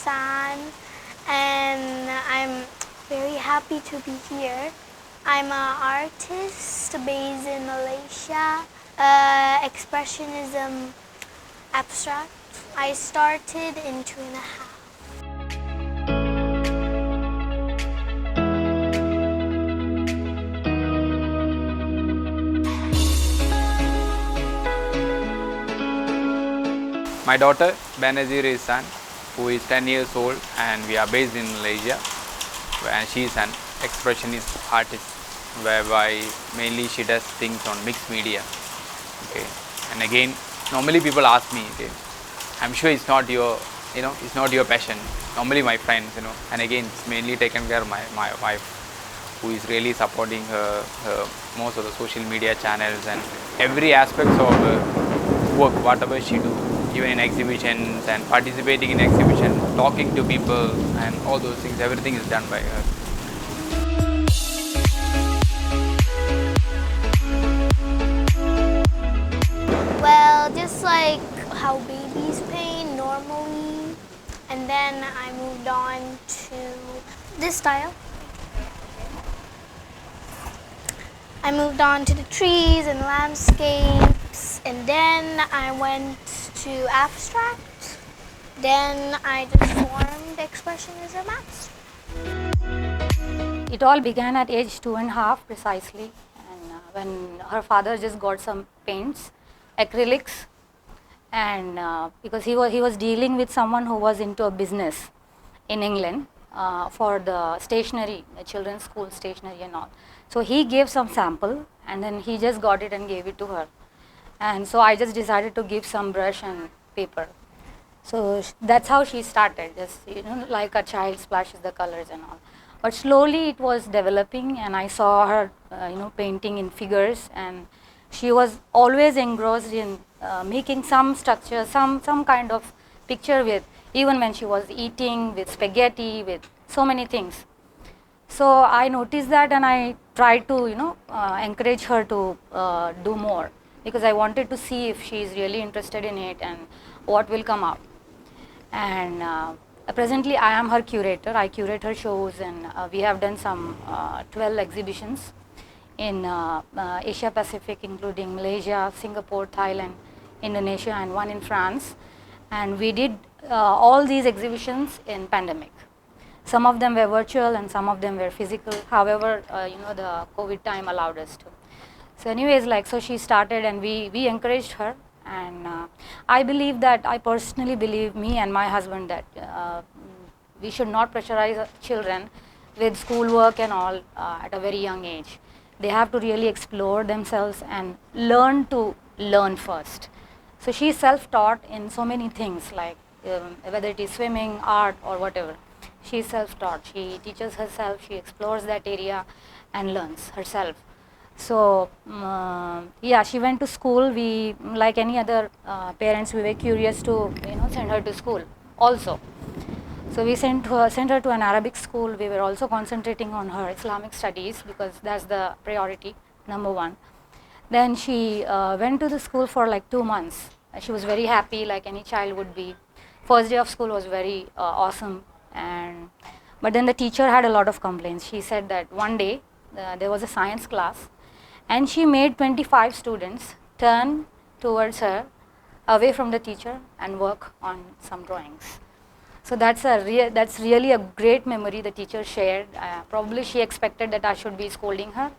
Ihsan, and I'm very happy to be here. I'm an artist based in Malaysia, expressionism abstract. I started in 2.5. My daughter Benazir is Shan, who is 10 years old, and we are based in Malaysia, and she is an expressionist artist, whereby mainly she does things on mixed media. Okay, and again, normally people ask me, okay, I'm sure it's not your, it's not your passion. Normally my friends, and again, it's mainly taken care of my wife, who is really supporting her most of the social media channels and every aspect of her work, whatever she do, even in exhibitions and participating in exhibitions, talking to people and all those things, everything is done by her. Well, just like how babies paint normally, and then I moved on to this style. I moved on to the trees and landscapes, and then I went to abstract. Then I just formed expressionism abstract. It all began at age 2.5 precisely, and when her father just got some paints, acrylics, and because he was dealing with someone who was into a business in England for the stationery, the children's school stationery and all. So he gave some sample, and then he just got it and gave it to her. And so I just decided to give some brush and paper. So that's how she started, just like a child splashes the colors and all. But slowly it was developing, and I saw her painting in figures, and she was always engrossed in making some structure, some kind of picture with, even when she was eating, with spaghetti, with so many things. So I noticed that, and I tried to encourage her to do more, because I wanted to see if she is really interested in it and what will come up. And presently I am her curator. I curate her shows, and we have done some 12 exhibitions in Asia Pacific, including Malaysia, Singapore, Thailand, Indonesia, and one in France. And we did all these exhibitions in pandemic. Some of them were virtual and some of them were physical. However, the COVID time allowed us to. So anyways, so she started, and we encouraged her. And I personally believe, me and my husband, that we should not pressurize children with schoolwork and all at a very young age. They have to really explore themselves and learn to learn first. So she is self-taught in so many things, like whether it is swimming, art, or whatever. She is self-taught. She teaches herself, she explores that area and learns herself. So yeah, she went to school. We, like any other parents, we were curious to send her to school also. So we sent her to an Arabic school. We were also concentrating on her Islamic studies, because that's the priority, number one. Then she went to the school for like 2 months. She was very happy, like any child would be. First day of school was very awesome, but then the teacher had a lot of complaints. She said that one day there was a science class, and she made 25 students turn towards her, away from the teacher, and work on some drawings. So that's really a great memory the teacher shared. Probably she expected that I should be scolding her,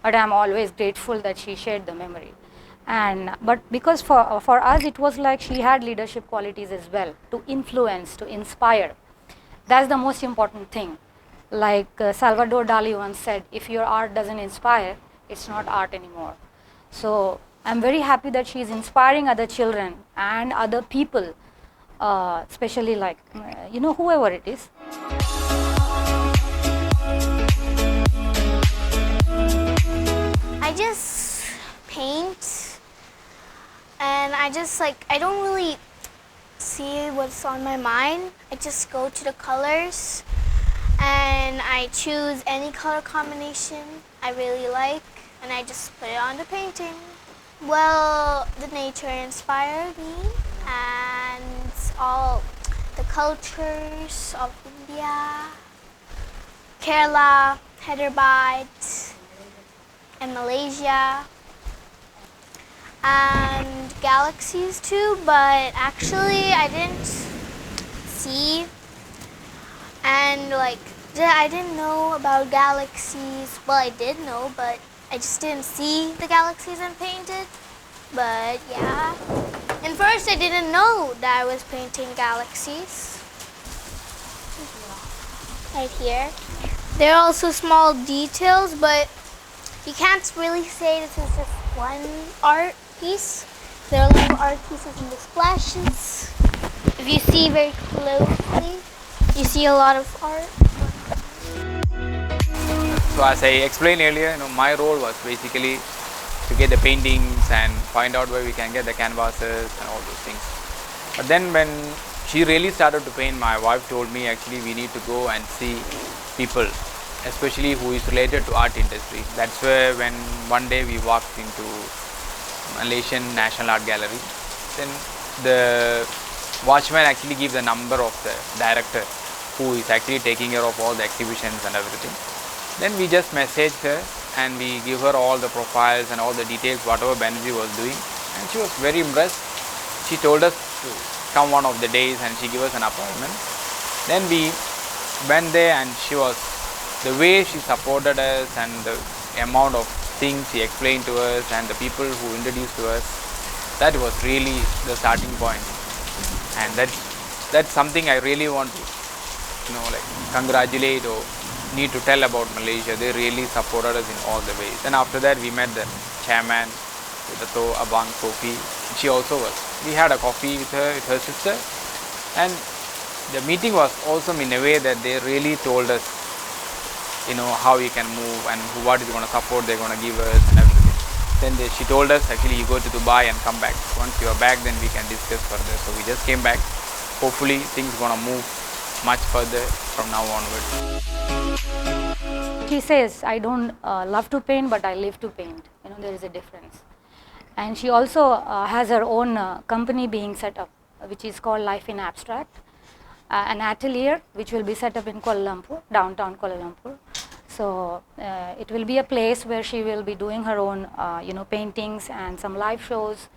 but I'm always grateful that she shared the memory. But because for us it was like she had leadership qualities as well, to influence, to inspire. That's the most important thing. Like Salvador Dali once said, if your art doesn't inspire, it's not art anymore. So I'm very happy that she's inspiring other children and other people, especially like, whoever it is. I just paint, and I don't really see what's on my mind. I just go to the colors, and I choose any color combination I really like, and I just put it on the painting. Well, the nature inspired me, and all the cultures of India, Kerala, Hyderabad, and Malaysia, and galaxies too, but actually I didn't see, and I didn't know about galaxies. Well, I did know, but I just didn't see the galaxies and painted. But yeah, and first I didn't know that I was painting galaxies. Right here. There are also small details, but you can't really say this is just one art piece. There are little art pieces in the splashes. If you see very closely, you see a lot of art. So as I explained earlier, my role was basically to get the paintings and find out where we can get the canvases and all those things. But then when she really started to paint, my wife told me actually we need to go and see people, especially who is related to art industry. That's where when one day we walked into Malaysian National Art Gallery, then the watchman actually gave the number of the director who is actually taking care of all the exhibitions and everything. Then we just messaged her and we give her all the profiles and all the details whatever Benazir was doing, and she was very impressed. She told us to come one of the days and she gave us an appointment. Then we went there and the way she supported us and the amount of things she explained to us and the people who introduced to us, that was really the starting point. And that's something I really want to congratulate or need to tell about Malaysia. They really supported us in all the ways. Then after that we met the chairman, Dato Abang Sophie. She also was. We had a coffee with her sister, and the meeting was awesome in a way that they really told us how we can move and what is going to support they're going to give us and everything. Then she told us actually you go to Dubai and come back. Once you are back, then we can discuss further. So we just came back. Hopefully things going to move much further from now onwards. She says, I don't love to paint, but I live to paint. There is a difference. And she also has her own company being set up, which is called Life in Abstract, an atelier which will be set up in Kuala Lumpur, downtown Kuala Lumpur. So it will be a place where she will be doing her own, paintings and some live shows.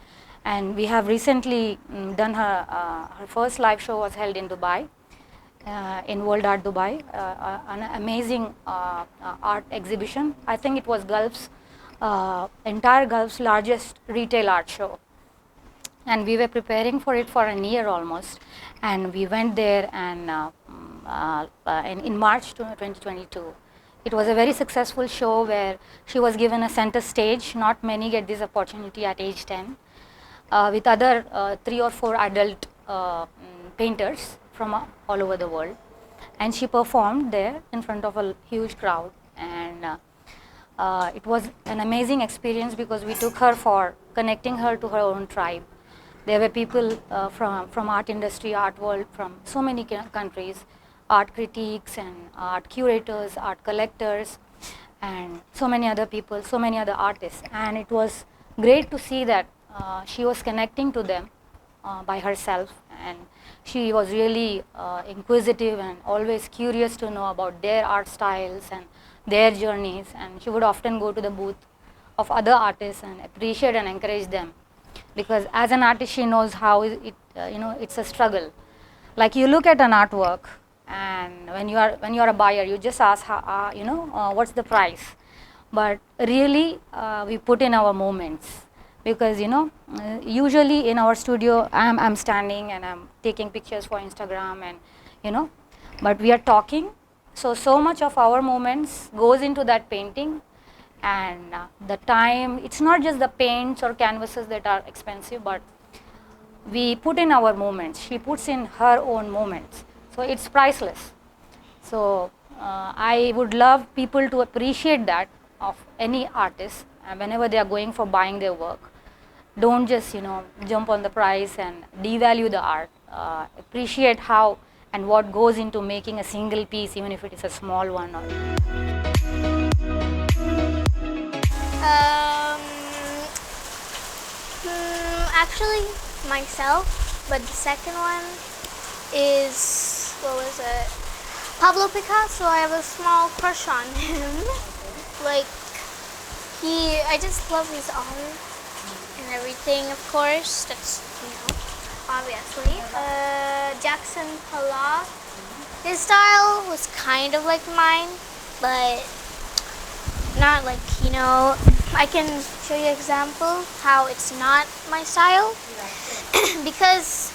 And we have recently done her first live show was held in Dubai. In World Art Dubai, an amazing art exhibition. I think it was entire Gulf's largest retail art show. And we were preparing for it for a year almost. And we went there and in March 2022. It was a very successful show where she was given a center stage. Not many get this opportunity at age 10. With other 3 or 4 adult painters from all over the world, and she performed there in front of a huge crowd, and it was an amazing experience because we took her for connecting her to her own tribe. There were people from art industry, art world, from so many countries, art critiques and art curators, art collectors, and so many other people, so many other artists, and it was great to see that she was connecting to them by herself, and she was really inquisitive and always curious to know about their art styles and their journeys, and she would often go to the booth of other artists and appreciate and encourage them, because as an artist she knows how it's a struggle. Like you look at an artwork, and when you are a buyer, you just ask what's the price, but really we put in our moments. Because usually in our studio I'm standing and I'm taking pictures for Instagram, and but we are talking, so much of our moments goes into that painting, and the time, it's not just the paints or canvases that are expensive, but we put in our moments. She puts in her own moments, so it's priceless. So I would love people to appreciate that of any artist, and whenever they are going for buying their work, don't just jump on the price and devalue the art. Appreciate how and what goes into making a single piece, even if it is a small one. Actually myself, but the second one, is, what was it? Pablo Picasso. I have a small crush on him. Like, I just love his art and everything, of course. That's, obviously. Jackson Pollock. His style was kind of like mine, but not like, I can show you an example how it's not my style. Because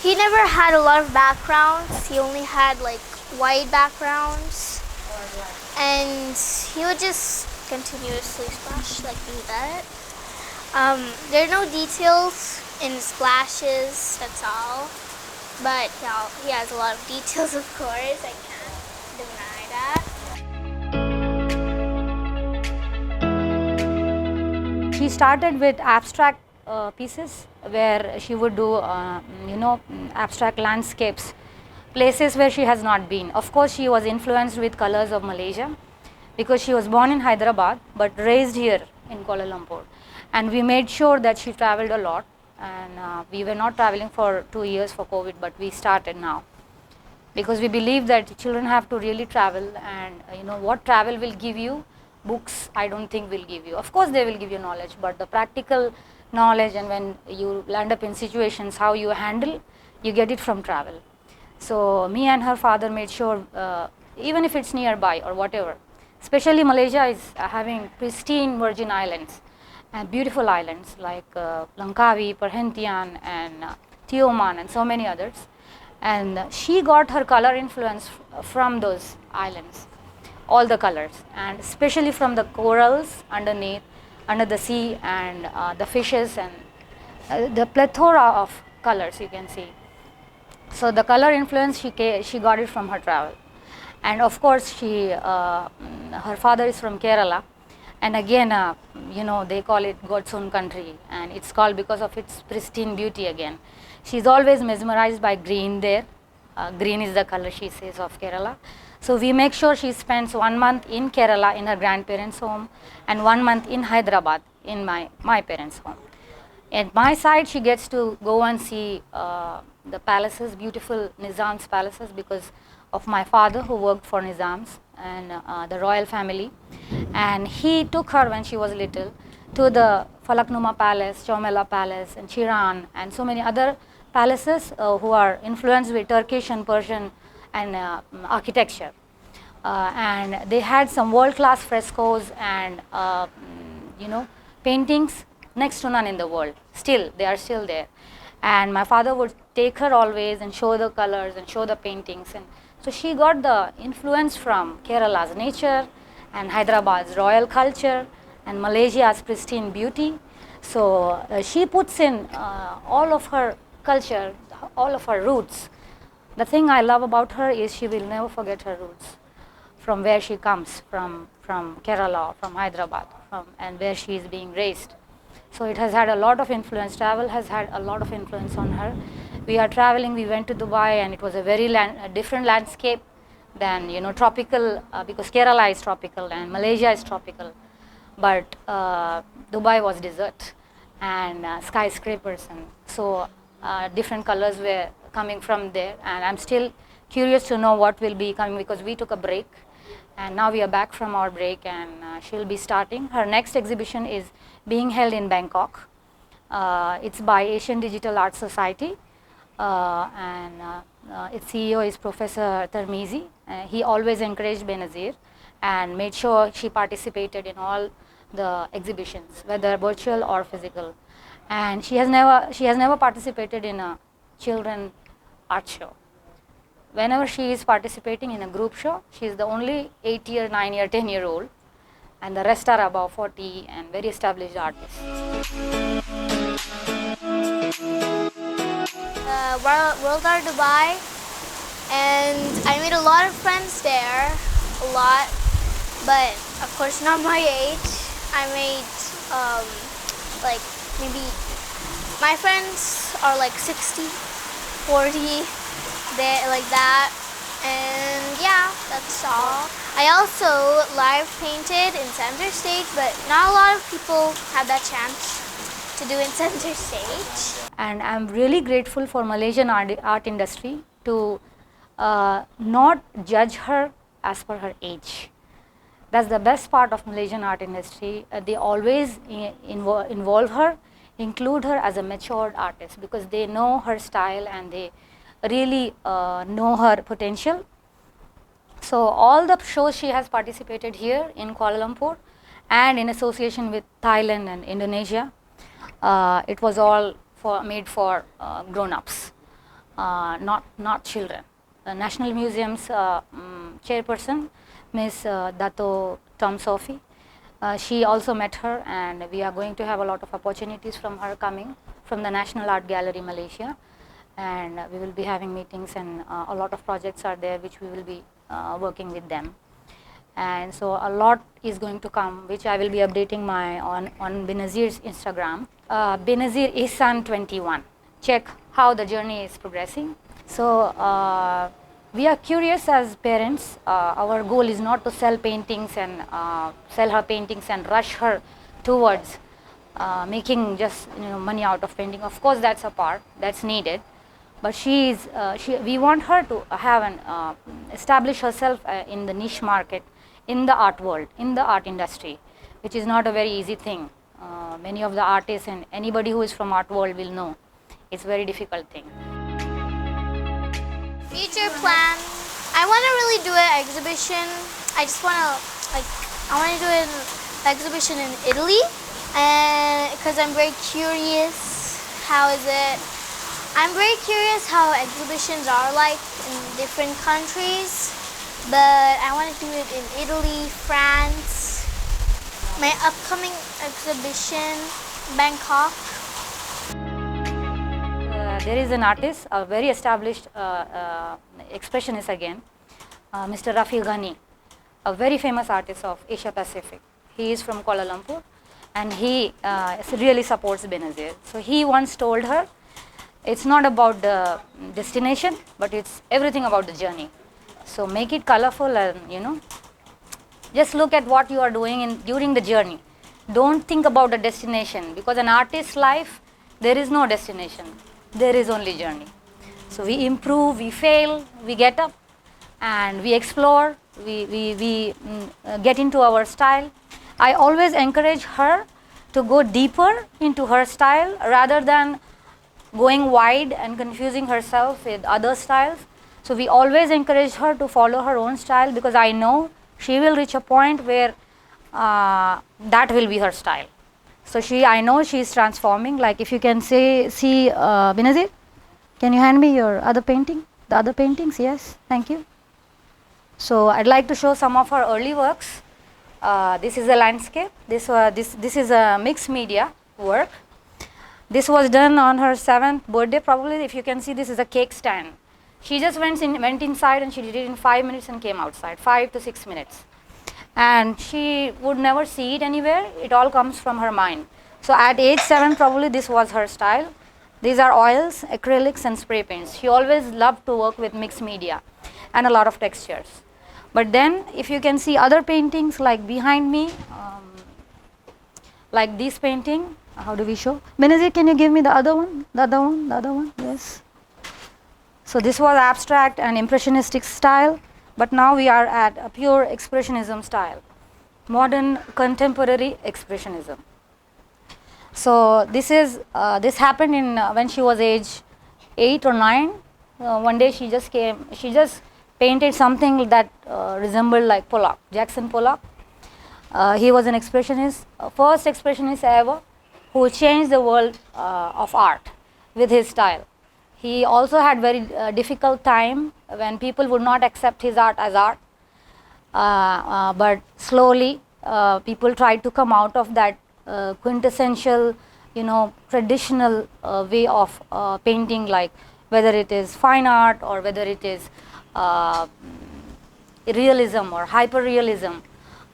he never had a lot of backgrounds. He only had like white backgrounds. And he would just continuously splash like that. There are no details in splashes, that's all. But yeah, he has a lot of details, of course. I can't deny that. She started with abstract pieces where she would do, abstract landscapes, places where she has not been. Of course, she was influenced with colors of Malaysia because she was born in Hyderabad but raised here in Kuala Lumpur. And we made sure that she traveled a lot. And we were not traveling for 2 years for COVID, but we started now because we believe that children have to really travel. And what travel will give you, books I don't think will give you. Of course they will give you knowledge, but the practical knowledge and when you land up in situations, how you handle, you get it from travel. So me and her father made sure, even if it's nearby or whatever, especially Malaysia is having pristine Virgin Islands and beautiful islands like Langkawi, Perhentian and Tioman and so many others. And she got her color influence from those islands, all the colors, and especially from the corals underneath, under the sea, and the fishes and the plethora of colors you can see. So the color influence she got it from her travel. And of course her father is from Kerala. And again, they call it God's own country, and it's called because of its pristine beauty again. She's always mesmerized by green there. Green is the color, she says, of Kerala. So we make sure she spends 1 month in Kerala in her grandparents' home and 1 month in Hyderabad in my parents' home. At my side, she gets to go and see the palaces, beautiful Nizam's palaces, because of my father who worked for Nizams and the royal family. And he took her when she was little to the Falaknuma Palace, Chomela Palace and Chiran and so many other palaces who are influenced with Turkish and Persian and architecture. And they had some world-class frescoes and paintings next to none in the world. Still, they are still there. And my father would take her always and show the colors and show the paintings. And so she got the influence from Kerala's nature and Hyderabad's royal culture and Malaysia's pristine beauty. So she puts in all of her culture, all of her roots. The thing I love about her is she will never forget her roots, from where she comes, from Kerala, from Hyderabad, and where she is being raised. So it has had a lot of influence. Travel has had a lot of influence on her. We are traveling, we went to Dubai, and it was a very different landscape than tropical, because Kerala is tropical and Malaysia is tropical. But Dubai was desert and skyscrapers, and so different colors were coming from there. And I'm still curious to know what will be coming, because we took a break and now we are back from our break, and she'll be starting. Her next exhibition is being held in Bangkok. It's by Asian Digital Art Society, and its CEO is Professor Tarmizi. He always encouraged Benazir and made sure she participated in all the exhibitions, whether virtual or physical. And she has never participated in a children art show. Whenever she is participating in a group show, she is the only 8-year, 9-year, 10-year-old, and the rest are above 40 and very established artists. World Art Dubai, and I made a lot of friends there, a lot, but of course not my age. I made like maybe, my friends are like 60, 40, like that, and yeah, that's all. I also live painted in center stage, but not a lot of people have that chance to do in center stage. And I'm really grateful for Malaysian art industry to not judge her as per her age. That's the best part of Malaysian art industry. They always involve her, include her as a matured artist, because they know her style and they really know her potential. So all the shows she has participated here in Kuala Lumpur and in association with Thailand and Indonesia, it was all made for grown-ups, not children. The National Museum's chairperson, Ms. Dato Tom Sophie, she also met her, and we are going to have a lot of opportunities from her coming from the National Art Gallery Malaysia, and we will be having meetings, and a lot of projects are there which we will be working with them. And so a lot is going to come, which I will be updating on Benazir's Instagram. Benazir Ihsan 21. Check how the journey is progressing. So we are curious as parents. Our goal is not to sell paintings and sell her paintings and rush her towards making just money out of painting. Of course, that's a part that's needed, but we want her to have establish herself in the niche market, in the art world, in the art industry, which is not a very easy thing. Many of the artists and anybody who is from art world will know it's a very difficult thing. Future plan, I want to really do an exhibition. I just want to I want to do an exhibition in Italy, and because I'm very curious, how is it? I'm very curious how exhibitions are like in different countries, but I want to do it in Italy, France. My upcoming exhibition, Bangkok. There is an artist, a very established expressionist again, Mr. Rafi Ghani, a very famous artist of Asia Pacific. He is from Kuala Lumpur, and he really supports Benazir. So he once told her, it's not about the destination, but it's everything about the journey. So make it colorful, and just look at what you are doing during the journey. Don't think about the destination, because an artist's life, there is no destination. There is only journey. So we improve, we fail, we get up, and we explore, we get into our style. I always encourage her to go deeper into her style rather than going wide and confusing herself with other styles. So we always encourage her to follow her own style, because I know she will reach a point where that will be her style. So I know she is transforming. Like if you can see Benazir, can you hand me your other painting? The other paintings, yes, thank you. So I'd like to show some of her early works. This is a landscape. This is a mixed media work. This was done on her 7th birthday, probably. If you can see, this is a cake stand. She just went inside and she did it in 5 minutes and came outside, 5 to 6 minutes. And she would never see it anywhere. It all comes from her mind. So at age 7, probably this was her style. These are oils, acrylics, and spray paints. She always loved to work with mixed media and a lot of textures. But then, if you can see other paintings like behind me, like this painting, how do we show? Benazir, can you give me the other one? The other one, yes. So this was abstract and impressionistic style, but now we are at a pure expressionism style, modern contemporary expressionism. So this happened when she was age 8 or 9. One day she just painted something that resembled like Pollock, Jackson Pollock. He was an expressionist, first expressionist ever, who changed the world of art with his style. He also had very difficult time when people would not accept his art as art, but slowly people tried to come out of that quintessential, traditional way of painting, like whether it is fine art or whether it is realism or hyper-realism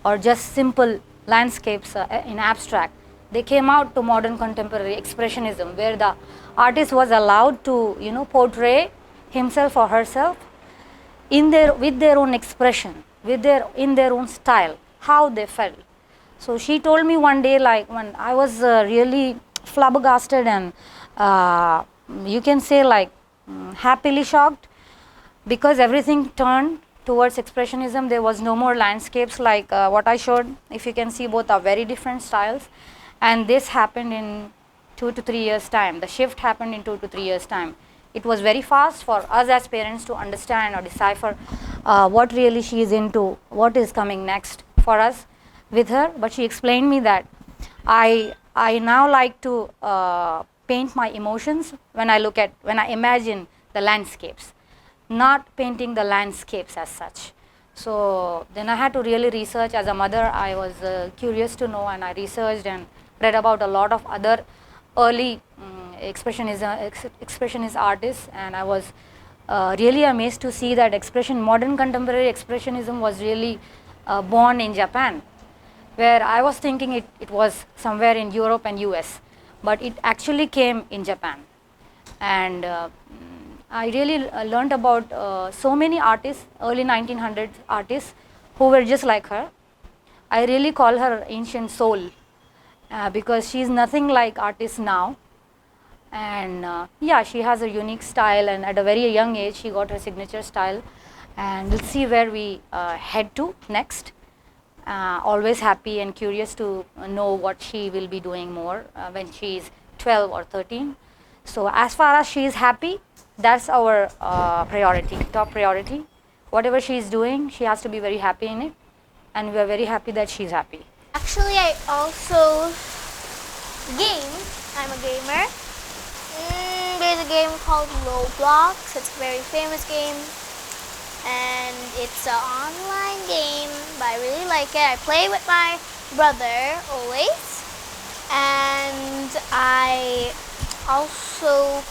or just simple landscapes in abstract. They came out to modern contemporary expressionism, where the artist was allowed to, portray himself or herself with their own expression, in their own style, how they felt. So she told me one day, like when I was really flabbergasted and you can say like happily shocked, because everything turned towards expressionism, there was no more landscapes like what I showed. If you can see, both are very different styles, and this happened in 2 to 3 years time. The shift happened in 2 to 3 years time. It was very fast for us as parents to understand or decipher what really she is into, what is coming next for us with her. But she explained me that I now like to paint my emotions when I imagine the landscapes, not painting the landscapes as such. So then I had to really research. As a mother, I was curious to know, and I researched and read about a lot of other early expressionist artists, and I was really amazed to see that modern contemporary expressionism was really born in Japan, where I was thinking it was somewhere in Europe and US, but it actually came in Japan. And I really learned about so many artists, early 1900s artists, who were just like her. I really call her ancient soul because she is nothing like artists now. And yeah, she has a unique style, and at a very young age she got her signature style, and we'll see where we head to next. Always happy and curious to know what she will be doing more when she is 12 or 13. So as far as she is happy, that's our priority, top priority. Whatever she is doing, she has to be very happy in it, and we are very happy that she's happy. Actually, I also game. I'm a gamer. There's a game called Roblox. It's a very famous game, and it's an online game, but I really like it. I play with my brother always, and I also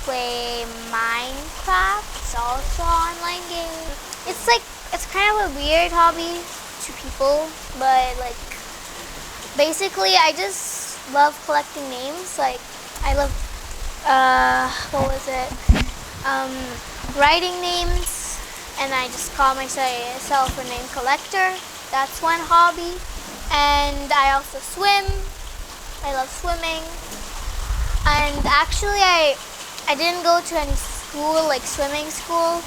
play Minecraft. It's also an online game. It's kind of a weird hobby to people, but like basically I just love collecting names. Like I love what was it? Writing names, and I just call myself a name collector. That's one hobby. And I also swim. I love swimming. And actually I didn't go to any school, like swimming school.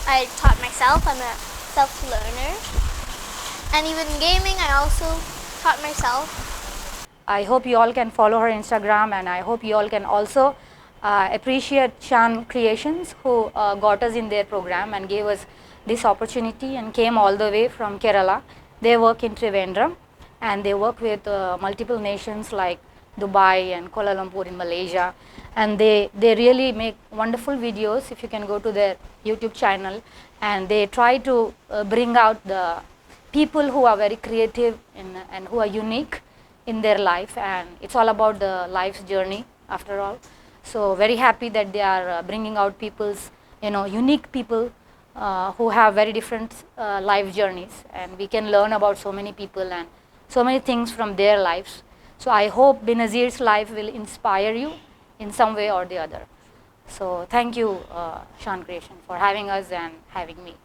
I taught myself. I'm a self-learner. And even gaming, I also taught myself. I hope you all can follow her Instagram, and I hope you all can also appreciate Shan Creations, who got us in their program and gave us this opportunity and came all the way from Kerala. They work in Trivandrum, and they work with multiple nations like Dubai and Kuala Lumpur in Malaysia, and they really make wonderful videos. If you can go to their YouTube channel, and they try to bring out the people who are very creative and who are unique in their life, and it's all about the life's journey after all. So very happy that they are bringing out people's, unique people who have very different life journeys, and we can learn about so many people and so many things from their lives. So I hope Benazir's life will inspire you in some way or the other. So thank you, Shan Creation, for having us and having me.